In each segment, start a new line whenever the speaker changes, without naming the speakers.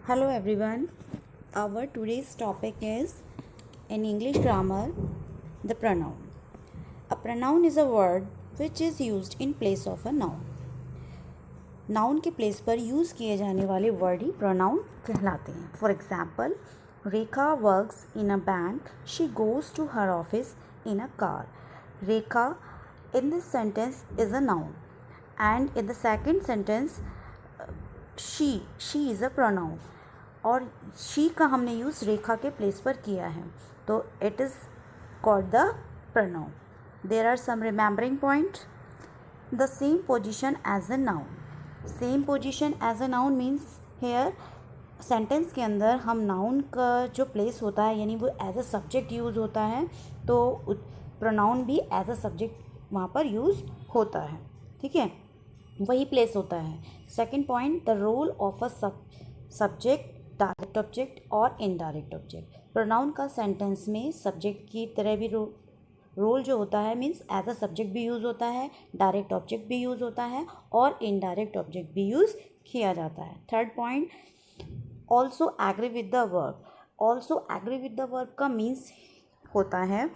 Hello everyone. Our today's topic is in English grammar the pronoun. A pronoun is a word which is used in place of a noun. Noun के place पर use किए जाने वाले word ही pronoun कहलाते हैं. For example, Rekha works in a bank, she goes to her office in a car. Rekha in this sentence is a noun, and in the second sentence she is a pronoun, और she का हमने use रेखा के place पर किया है, तो it is called the pronoun. There are some remembering point. The same position as a noun. Same position as a noun means here sentence के अंदर हम नाउन का जो प्लेस होता है यानी वो एज अ सब्जेक्ट यूज़ होता है, तो प्रोनाउन भी एज अ सब्जेक्ट वहाँ पर यूज़ होता है. ठीक है, वही प्लेस होता है. Second point, the role of a subject, direct object और इनडायरेक्ट ऑब्जेक्ट. प्रोनाउन का सेंटेंस में सब्जेक्ट की तरह भी रोल जो होता है मीन्स एज अ सब्जेक्ट भी यूज़ होता है, डायरेक्ट ऑब्जेक्ट भी यूज़ होता है और इनडायरेक्ट ऑब्जेक्ट भी यूज़ किया जाता है. Third point, also agree with the verb. Also agree with the verb का मीन्स होता है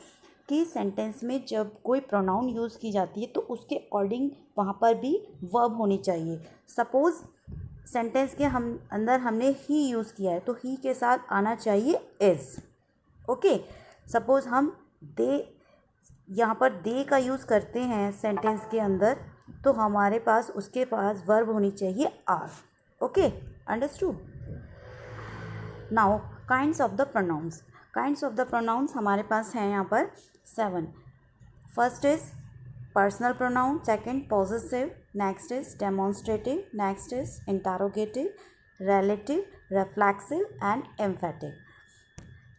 कि सेंटेंस में जब कोई प्रोनाउन यूज़ की जाती है तो उसके अकॉर्डिंग वहाँ पर भी वर्ब होनी चाहिए. सपोज़ सेंटेंस के अंदर हमने ही यूज़ किया है तो ही के साथ आना चाहिए इज़. ओके, सपोज़ हम दे यहाँ पर दे का यूज़ करते हैं सेंटेंस के अंदर, तो हमारे पास उसके पास वर्ब होनी चाहिए are. Okay, understood. Now kinds of the pronouns. Kinds of the pronouns हमारे पास हैं यहाँ पर 7. First is personal pronoun, second possessive, next is demonstrative, next is interrogative, relative, reflexive and emphatic.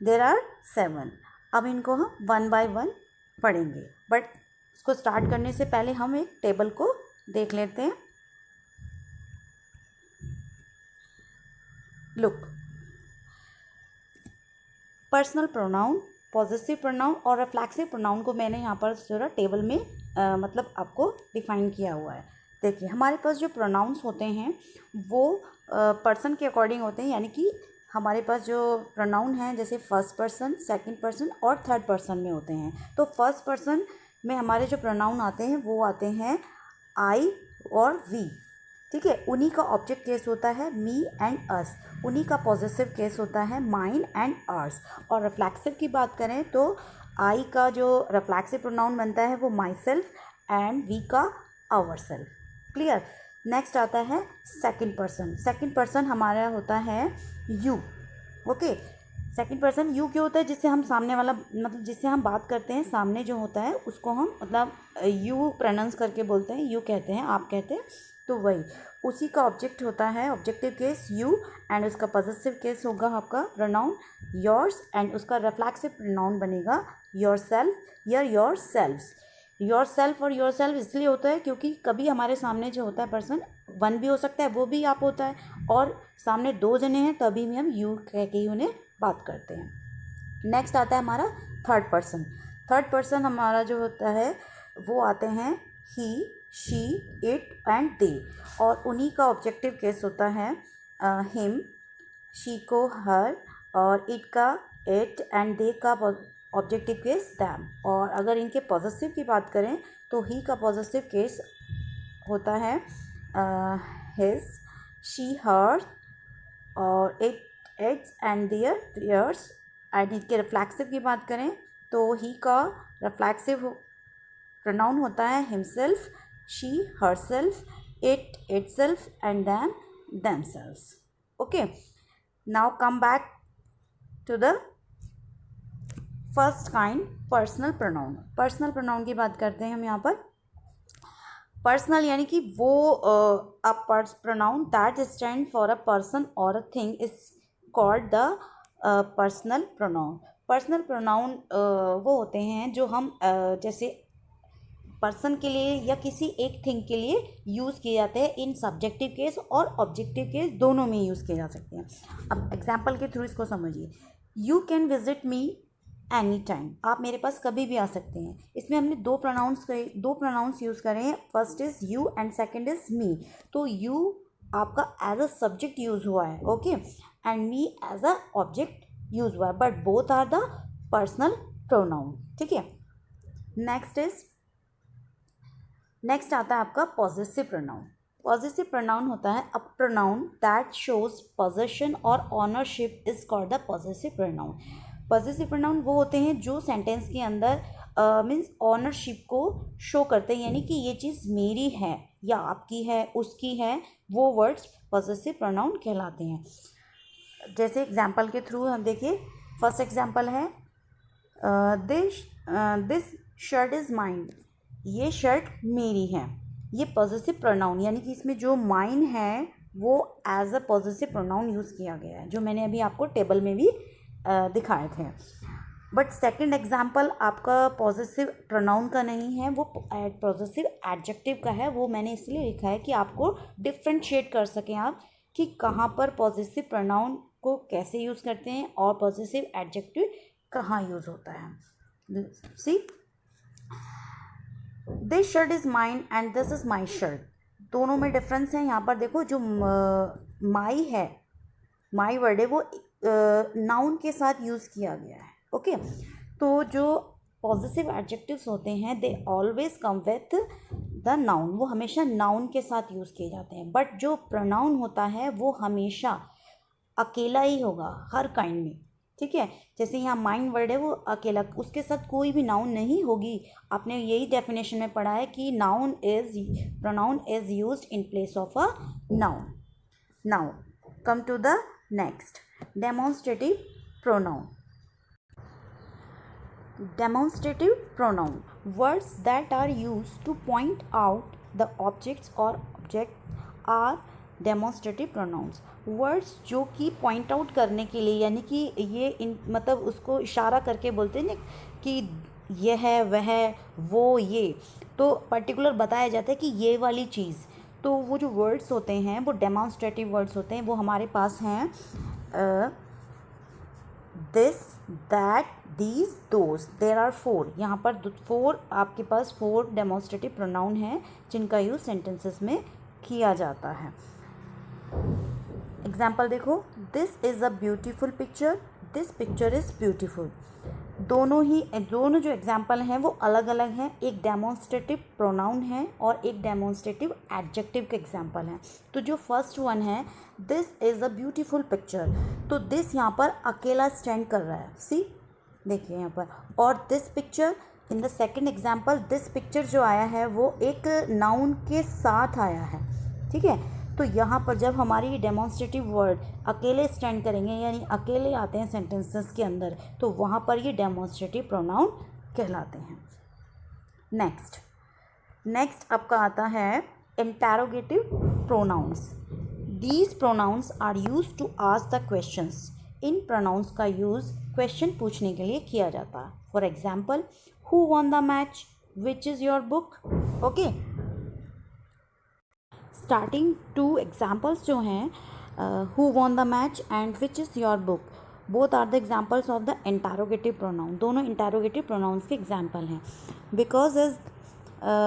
There are 7. अब इनको हम वन बाय वन पढ़ेंगे, but इसको स्टार्ट करने से पहले हम एक टेबल को देख लेते हैं. Look, personal pronoun, possessive pronoun और रिफ्लेक्सिव प्रोनाउन को मैंने यहाँ पर जरा टेबल में मतलब आपको डिफाइन किया हुआ है. देखिए, हमारे पास जो प्रोनाउंस होते हैं वो पर्सन के अकॉर्डिंग होते हैं, यानी कि हमारे पास जो प्रोनाउन हैं जैसे फर्स्ट पर्सन, सेकंड पर्सन और थर्ड पर्सन में होते हैं. तो फर्स्ट पर्सन में हमारे जो प्रोनाउन आते हैं वो आते हैं आई और वी. ठीक है, उन्हीं का ऑब्जेक्ट केस होता है मी एंड अस. उन्हीं का पॉजेसिव केस होता है माइन एंड आर्स. और रिफ्लेक्सिव की बात करें तो आई का जो रिफ्लेक्सिव प्रोनाउन बनता है वो माई सेल्फ एंड वी का आवर सेल्फ. क्लियर. नेक्स्ट आता है सेकंड पर्सन. सेकंड पर्सन हमारा होता है you. Okay, second person you क्यों होता है? जिससे हम सामने वाला मतलब जिससे हम बात करते हैं सामने जो होता है उसको हम मतलब यू प्रोनाउंस करके बोलते हैं, यू कहते हैं, आप कहते हैं, तो वही उसी का ऑब्जेक्ट होता है ऑब्जेक्टिव केस यू, एंड उसका पॉजेसिव केस होगा आपका प्रोनाउन योर्स, एंड उसका रिफ्लेक्सिव प्रोनाउन बनेगा योर सेल्फ या योर सेल्व्स. योर सेल्फ और योर सेल्फ इसलिए होता है क्योंकि कभी हमारे सामने जो होता है पर्सन वन भी हो सकता है, वो भी आप होता है, और सामने दो जने हैं तभी भी हम यू कह के ही उन्हें बात करते हैं. नेक्स्ट आता है हमारा थर्ड पर्सन. थर्ड पर्सन हमारा जो होता है वो आते हैं ही, शी, इट एंड दे, और उन्हीं का ऑब्जेक्टिव केस होता है हिम, शी को हर, और इट का इट एंड दे का ऑब्जेक्टिव केस दैम. और अगर इनके पॉजेसिव की बात करें तो ही का पॉजेसिव केस होता है हिज, शी, हर, और it, its and their, theirs. And इनके रिफ्लेक्सिव की बात करें तो ही का रिफ्लेक्सिव प्रोनाउन होता है himself, she, herself, it, itself and them, themselves. Okay, now come back to the first kind, personal pronoun. Personal pronoun की बात करते हैं हम यहाँ पर. पर्सनल यानी कि वो a pronoun that stand for a person और a thing is called the personal pronoun. Personal pronoun वो होते हैं जो हम जैसे पर्सन के लिए या किसी एक थिंग के लिए यूज़ किए जाते हैं. इन सब्जेक्टिव केस और ऑब्जेक्टिव केस दोनों में यूज़ किए जा सकते हैं. अब एग्जाम्पल के थ्रू इसको समझिए. You can visit me any time. आप मेरे पास कभी भी आ सकते हैं. इसमें हमने दो प्रोनाउंस यूज़ करे हैं. First is you and second is me. तो यू आपका एज अ सब्जेक्ट यूज़ हुआ है. Okay, and me as a object use हुआ है, but both are the personal pronoun. ठीक है, नेक्स्ट आता है आपका पॉजेसिव प्रोनाउन। पॉजेसिव प्रोनाउन होता है a pronoun that shows possession और ownership is called the possessive pronoun. Possessive pronoun वो होते हैं जो सेंटेंस के अंदर मीन्स ऑनरशिप को शो करते हैं, यानी कि ये चीज़ मेरी है या आपकी है, उसकी है, वो वर्ड्स पॉजेसिव प्रोनाउन कहलाते हैं। जैसे एग्जाम्पल के थ्रू हम देखिए, फर्स्ट एग्जाम्पल है दिस शर्ट इज़ माइन, ये शर्ट मेरी है। ये पॉजेसिव प्रोनाउन, यानी कि इसमें जो माइन है वो as a possessive pronoun use किया गया है, जो मैंने अभी आपको टेबल में भी दिखाए थे। बट सेकंड एग्जाम्पल आपका पॉजेसिव प्रोनाउन का नहीं है, वो पॉजेसिव एडजेक्टिव का है। वो मैंने इसलिए लिखा है कि आपको डिफ्रेंशिएट कर सकें आप कि कहाँ पर पॉजेसिव प्रोनाउन को कैसे यूज़ करते हैं और पॉजेसिव एडजेक्टिव कहाँ यूज़ होता है। See, this shirt is mine and this is my shirt, दोनों में डिफरेंस है। यहाँ पर देखो, जो माई है, माई वर्ड है, वो नाउन के साथ यूज़ किया गया है। ओके, तो जो पॉजेसिव एडजेक्टिव्स होते हैं they always come with the noun, वो हमेशा नाउन के साथ यूज़ किए जाते हैं। बट जो प्रोनाउन होता है वो हमेशा अकेला ही होगा हर काइंड में। ठीक है, जैसे यहाँ माइन वर्ड है वो अकेला, उसके साथ कोई भी नाउन नहीं होगी। आपने यही डेफिनेशन में पढ़ा है कि pronoun is used in place of a noun. Now come to the next, demonstrative pronoun. Demonstrative pronoun, words that are used to point out the objects or object are demonstrative pronouns। Words जो कि point out करने के लिए, यानी कि ये मतलब उसको इशारा करके बोलते हैं ना कि यह है, वह, वो, ये, तो पर्टिकुलर बताया जाता है कि ये वाली चीज़। तो वो जो वर्ड्स होते हैं वो डेमोन्स्ट्रेटिव वर्ड्स होते हैं। वो हमारे पास हैं this, that, these, those, there are 4। यहाँ पर 4 आपके पास 4 डेमोन्स्ट्रेटिव प्रोनाउन हैं जिनका यूज़ सेंटेंसेस में किया जाता है। एग्जाम्पल देखो, this is a beautiful picture, this picture is beautiful. दोनों जो एग्जाम्पल हैं वो अलग अलग हैं। एक डेमोन्स्ट्रेटिव प्रोनाउन है और एक डेमोन्स्ट्रेटिव एडजेक्टिव का एग्जाम्पल है। तो जो फर्स्ट वन है this is a beautiful picture, तो दिस यहाँ पर अकेला स्टैंड कर रहा है, सी देखिए यहाँ पर। और this picture in the second example, this picture जो आया है वो एक नाउन के साथ आया है। ठीक है, तो यहाँ पर जब हमारी डेमोन्स्ट्रेटिव वर्ड अकेले स्टैंड करेंगे, यानी अकेले आते हैं सेंटेंसेस के अंदर, तो वहाँ पर ये डेमोन्स्ट्रेटिव प्रोनाउन कहलाते हैं। नेक्स्ट आपका आता है interrogative pronouns. These pronouns are use to ask the questions. इन प्रोनाउंस का यूज़ क्वेश्चन पूछने के लिए किया जाता है। For example, who won the match, which is your book. Okay, starting 2 examples जो हैं, who won the match and which is your book, both are the examples of the interrogative pronoun. दोनों interrogative pronouns के example हैं। Because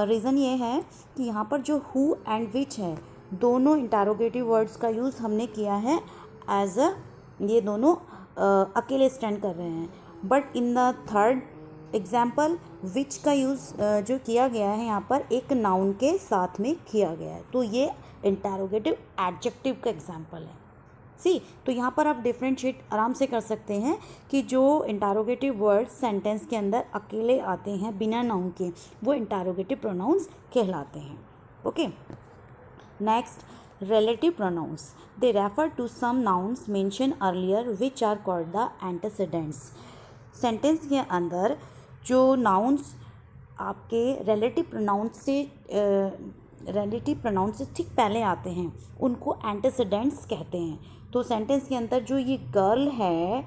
reason ये है कि यहाँ पर जो हु एंड विच है, दोनों इंटरोगेटिव वर्ड्स का यूज़ हमने किया है एज अ, ये दोनों अकेले स्टैंड कर रहे हैं। But in the third example which का यूज़ जो किया गया है यहाँ पर एक नाउन के साथ में किया गया है, तो ये इंटरोगेटिव एडजेक्टिव का एग्जाम्पल है। सी, तो यहाँ पर आप डिफ्रेंशिएट आराम से कर सकते हैं कि जो इंटरोगेटिव वर्ड्स सेंटेंस के अंदर अकेले आते हैं बिना नाउन के, वो इंटरोगेटिव प्रोनाउंस कहलाते हैं। Okay, next, relative pronouns. They refer to some nouns mentioned earlier which are called the antecedents. Sentence के अंदर जो नाउन्स आपके रिलेटिव प्रोनाउंस से ठीक पहले आते हैं उनको एंटेसिडेंट्स कहते हैं। तो सेंटेंस के अंदर जो ये गर्ल है,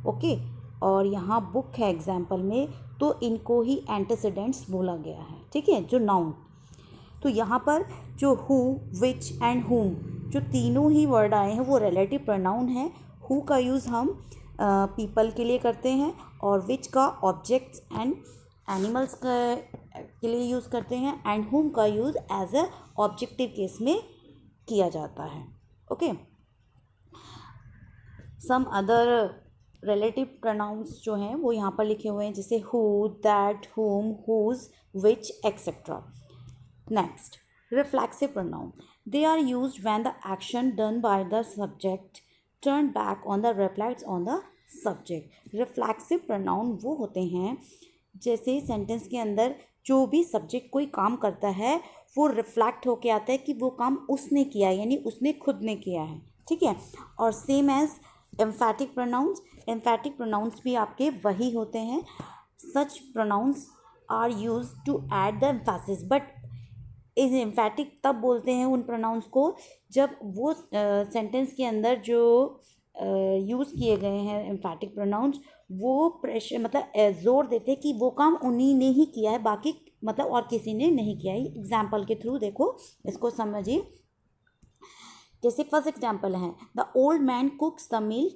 ओके, और यहाँ बुक है एग्जाम्पल में, तो इनको ही एंटेसिडेंट्स बोला गया है। ठीक है, जो नाउन। तो यहाँ पर जो हु, विच एंड हुम, जो तीनों ही वर्ड आए हैं वो रिलेटिव प्रोनाउन है। हु का यूज़ हम पीपल के लिए करते हैं और विच का ऑब्जेक्ट्स एंड एनिमल्स के लिए यूज़ करते हैं, एंड हुम का use as a objective case में किया जाता है। Okay, some other relative pronouns जो हैं वो यहाँ पर लिखे हुए हैं, जैसे who, that, whom, whose, which, etc. Next, reflexive pronoun. They are used when the action done by the subject turned back on the reflects on the subject. Reflexive pronoun वो होते हैं जैसे सेंटेंस के अंदर जो भी सब्जेक्ट कोई काम करता है वो रिफ्लेक्ट होके आता है कि वो काम उसने किया है, यानी उसने खुद ने किया है, ठीक है। और same as emphatic pronouns, emphatic pronouns भी आपके वही होते हैं। Such pronouns are use to add the emphasis, but इस एम्फैटिक तब बोलते हैं उन प्रोनाउंस को जब वो सेंटेंस के अंदर जो यूज़ किए गए हैं एम्फैटिक प्रोनाउंस वो प्रेशर मतलब जोर देते हैं कि वो काम उन्हीं ने ही किया है, बाकी मतलब और किसी ने नहीं किया है। एग्जाम्पल के थ्रू देखो इसको समझिए। जैसे फर्स्ट एग्जाम्पल है, the old man cooks the meal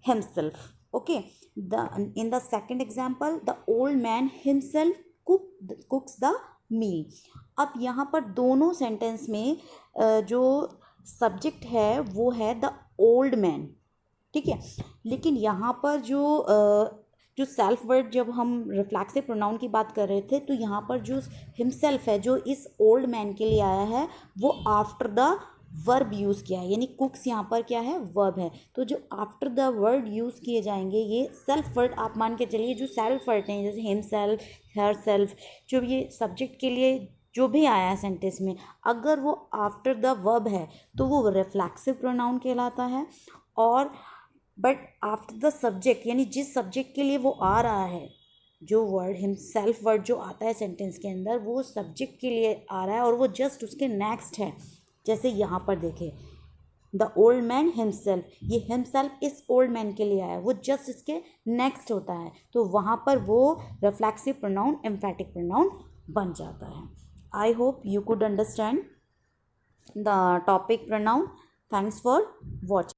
himself, okay. In the second example, the old man himself cooks the meal. अब यहाँ पर दोनों सेंटेंस में जो सब्जेक्ट है वो है द ओल्ड मैन, ठीक है। लेकिन यहाँ पर जो सेल्फ वर्ड, जब हम रिफ्लेक्सिव प्रोनाउन की बात कर रहे थे तो यहाँ पर जो हिमसेल्फ है जो इस ओल्ड मैन के लिए आया है वो आफ्टर द वर्ब यूज़ किया है, यानी कुक्स यहाँ पर क्या है, वर्ब है। तो जो आफ्टर द वर्ड यूज़ किए जाएंगे ये सेल्फ वर्ड आप मान के चलिए, जो सेल्फ वर्ड हैं जैसे हिम सेल्फ, हर सेल्फ, जो ये सब्जेक्ट के लिए जो भी आया है सेंटेंस में, अगर वो आफ्टर द वर्ब है तो वो रिफ्लेक्सिव प्रोनाउन कहलाता है। और बट आफ्टर द सब्जेक्ट, यानी जिस सब्जेक्ट के लिए वो आ रहा है, जो वर्ड हिम सेल्फ वर्ड जो आता है सेंटेंस के अंदर वो सब्जेक्ट के लिए आ रहा है और वो जस्ट उसके नेक्स्ट है। जैसे यहाँ पर देखें, द ओल्ड मैन हिमसेल्फ, ये हिमसेल्फ इस ओल्ड मैन के लिए आया, वो जस्ट इसके नेक्स्ट होता है, तो वहाँ पर वो रिफ्लेक्सिव प्रोनाउन एम्फैटिक प्रोनाउन बन जाता है। I hope you could understand the topic pronoun. Thanks for watching.